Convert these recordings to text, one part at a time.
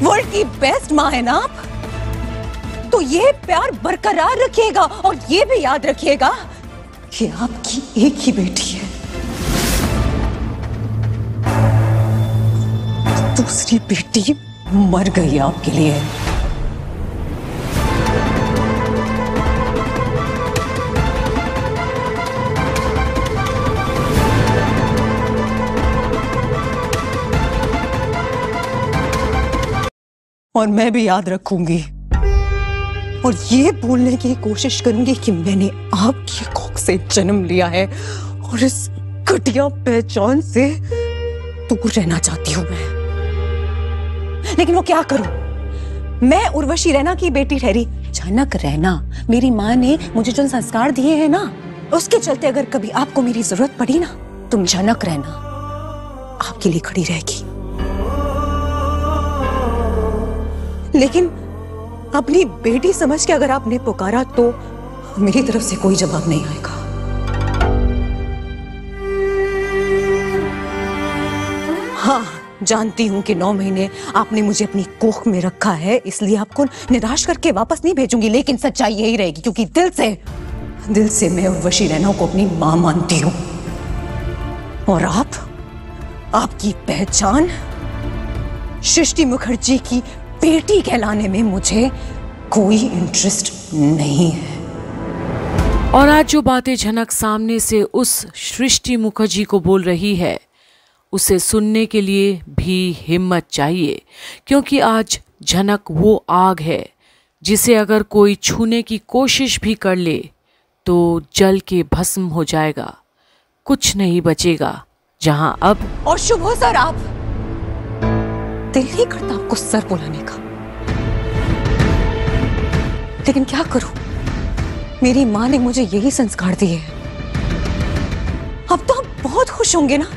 World की best माँ है ना आप, तो ये प्यार बरकरार रखिएगा और ये भी याद रखिएगा कि आपकी एक ही बेटी है, दूसरी बेटी मर गई आपके लिए। और मैं भी याद रखूंगी और ये भूलने की कोशिश करूंगी कि मैंने आपकी कोख से जन्म लिया है और इस घटिया पहचान से दूर रहना चाहती हूं मैं। लेकिन वो क्या करूं? मैं उर्वशी रैना की बेटी ठहरी। झनक रैना, मेरी माँ ने मुझे जो संस्कार दिए हैं ना, उसके चलते अगर कभी आपको मेरी जरूरत पड़ी ना, तुम झनक रैना आपके लिए खड़ी रहेगी। लेकिन अपनी बेटी समझ के अगर आपने पुकारा तो मेरी तरफ से कोई जवाब नहीं आएगा। हाँ, जानती हूं कि 9 महीने आपने मुझे अपनी कोख में रखा है, इसलिए आपको निराश करके वापस नहीं भेजूंगी, लेकिन सच्चाई यही रहेगी क्योंकि दिल से मैं उर्वशी रैना को अपनी मां मानती हूं। और आपकी पहचान सृष्टि मुखर्जी की बेटी कहलाने में मुझे कोई इंटरेस्ट नहीं है। और आज जो बातें झनक सामने से उस सृष्टि मुखर्जी को बोल रही है, उसे सुनने के लिए भी हिम्मत चाहिए, क्योंकि आज झनक वो आग है जिसे अगर कोई छूने की कोशिश भी कर ले तो जल के भस्म हो जाएगा, कुछ नहीं बचेगा जहां अब। और शुभ हो सर, आप दिल नहीं करता आपको सर बुलाने का, लेकिन क्या करूं, मेरी मां ने मुझे यही संस्कार दिए हैं। अब तो आप बहुत खुश होंगे ना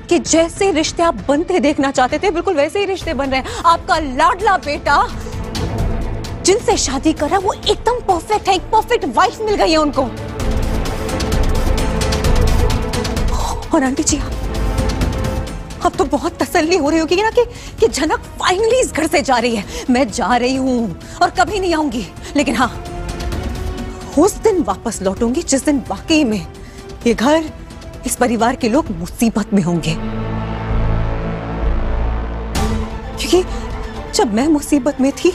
कि जैसे रिश्ते आप बनते देखना चाहते थे बिल्कुल वैसे ही रिश्ते बन रहे हैं। आपका लाडला बेटा जिनसे शादी करा वो एकदम परफेक्ट है, एक परफेक्ट वाइफ मिल गई है उनको। और आंटी जी, अब तो बहुत तसल्ली हो रही होगी ना कि झनक फाइनली इस घर से जा रही है। मैं जा रही हूं और कभी नहीं आऊंगी, लेकिन हाँ, उस दिन वापस लौटूंगी जिस दिन वाकई में ये घर, इस परिवार के लोग मुसीबत में होंगे। क्योंकि जब मैं मुसीबत में थी,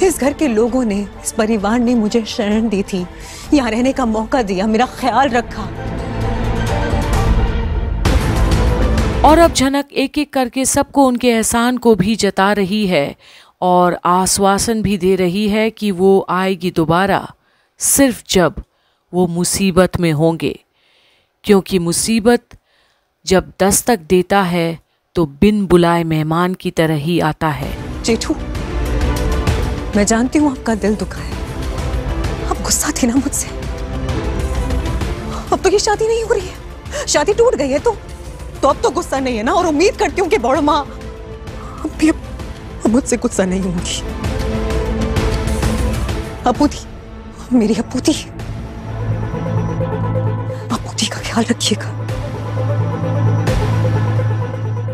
इस घर के लोगों ने, इस परिवार ने मुझे शरण दी थी, यहाँ रहने का मौका दिया, मेरा ख्याल रखा। और अब झनक एक एक करके सबको उनके एहसान को भी जता रही है और आश्वासन भी दे रही है कि वो आएगी दोबारा, सिर्फ जब वो मुसीबत में होंगे, क्योंकि मुसीबत जब दस्तक देता है तो बिन बुलाए मेहमान की तरह ही आता है। जेठू, मैं जानती हूँ आपका दिल दुखा है, आप गुस्सा थी ना मुझसे। अब तो ये शादी नहीं हो रही है, शादी टूट गई है तो अब तो गुस्सा नहीं है ना। और उम्मीद करती हूँ कि बड़ माँ अब मुझसे गुस्सा नहीं होगी। अपू थी, मेरी अपू थी, अपू थी का ख्याल रखिएगा,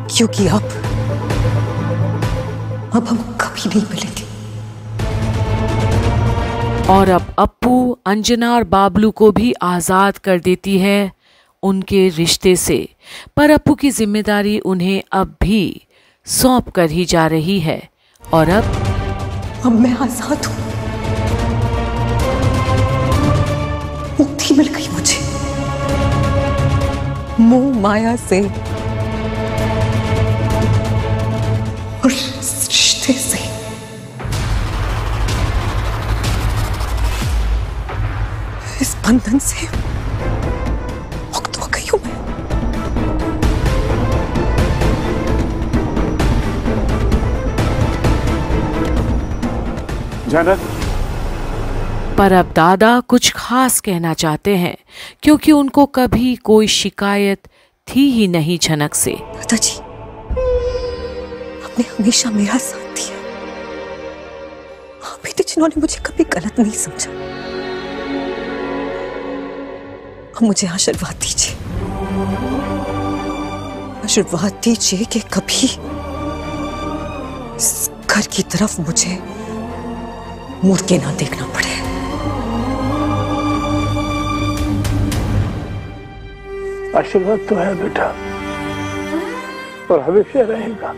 क्योंकि अब हम कभी नहीं मिलेंगे। और अब अप्पू, अंजना और बाबलू को भी आजाद कर देती है उनके रिश्ते से, पर अप्पू की जिम्मेदारी उन्हें अब भी सौंप कर ही जा रही है। और अब मैं आजाद हूं, मुक्ति मिल गई मुझे मोह माया से और रिश्ते से। इस बंधन से मुक्त हो गई हूं मैं। झनक, पर अब दादा कुछ खास कहना चाहते हैं, क्योंकि उनको कभी कोई शिकायत थी ही नहीं झनक से। दादाजी, आपने हमेशा मेरा साथ दिया, आप ही थे जिन्होंने मुझे कभी गलत नहीं समझा। अब मुझे आशीर्वाद दीजिए, आशीर्वाद दीजिए कि कभी घर की तरफ मुझे मुड़ के ना देखना पड़े। आशीर्वाद तो है बेटा और हमेशा रहेगा।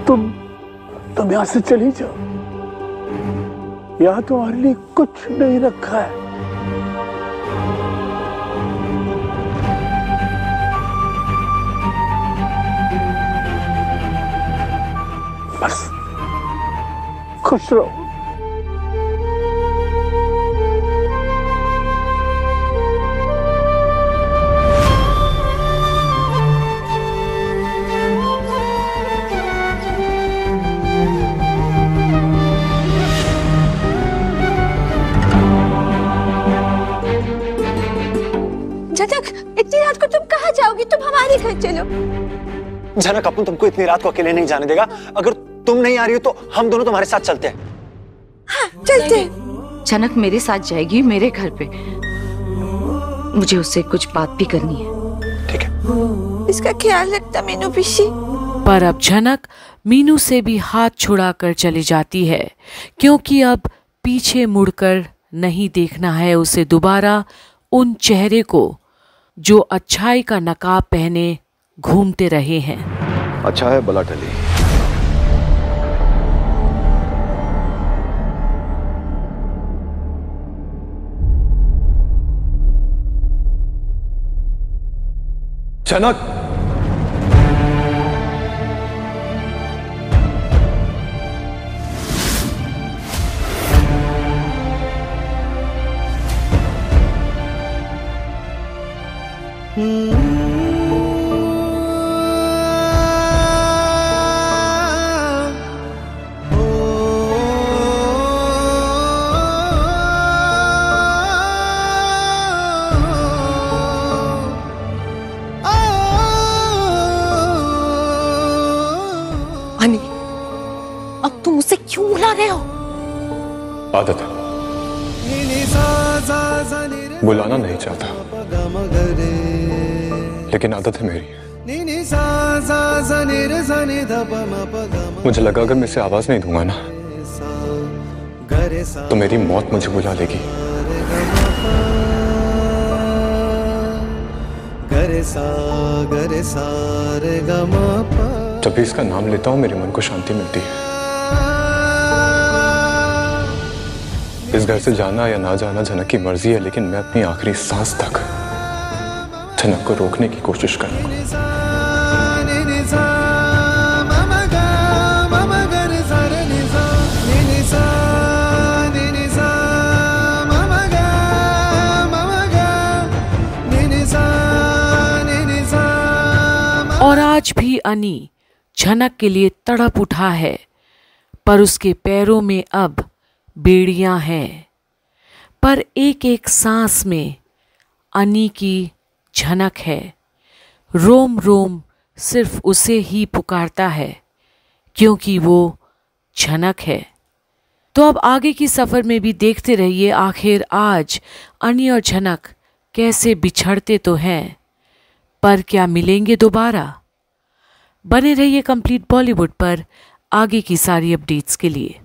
तुम यहां से चली जाओ, यहां तुम्हारे लिए कुछ नहीं रखा है। बस खुश रहो। झनक, इतनी रात को तुम कहाँ जाओगी? तुम हमारे घर चलो। झनक, अपन तुमको इतनी रात को अकेले नहीं जाने देगा। अगर तुम नहीं आ रही हो तो हम दोनों तुम्हारे साथ चलते हैं। हाँ, चलते हैं। झनक मेरे साथ जाएगी मेरे घर पे। मुझे उससे कुछ बात भी करनी है। ठीक है। इसका ख्याल रखता मीनू पिशी। पर अब झनक मीनू से भी हाथ छुड़ाकर चली जाती है, क्योंकि अब पीछे मुड़कर नहीं देखना है उसे दोबारा उन चेहरे को जो अच्छाई का नकाब पहने घूमते रहे हैं। अच्छा है बला टली। झनक, अनी, अब तुम उसे क्यों बुला रहे हो? आदत है, बुलाना नहीं चाहता, लेकिन आदत है मेरी। मुझे लगा अगर मैं इसे आवाज नहीं दूंगा ना तो मेरी मौत मुझे बुला लेगी। जब भी इसका नाम लेता हूं मेरे मन को शांति मिलती है। इस घर से जाना या ना जाना झनक की मर्जी है, लेकिन मैं अपनी आखिरी सांस तक झनक को रोकने की कोशिश करूंगा। और आज भी अनी झनक के लिए तड़प उठा है, पर उसके पैरों में अब बेड़ियां हैं। पर एक एक सांस में अनी की झनक है। रोम रोम सिर्फ उसे ही पुकारता है, क्योंकि वो झनक है। तो अब आगे की सफर में भी देखते रहिए आखिर आज अनी और झनक कैसे बिछड़ते तो हैं, पर क्या मिलेंगे दोबारा। बने रहिए कंप्लीट बॉलीवुड पर आगे की सारी अपडेट्स के लिए।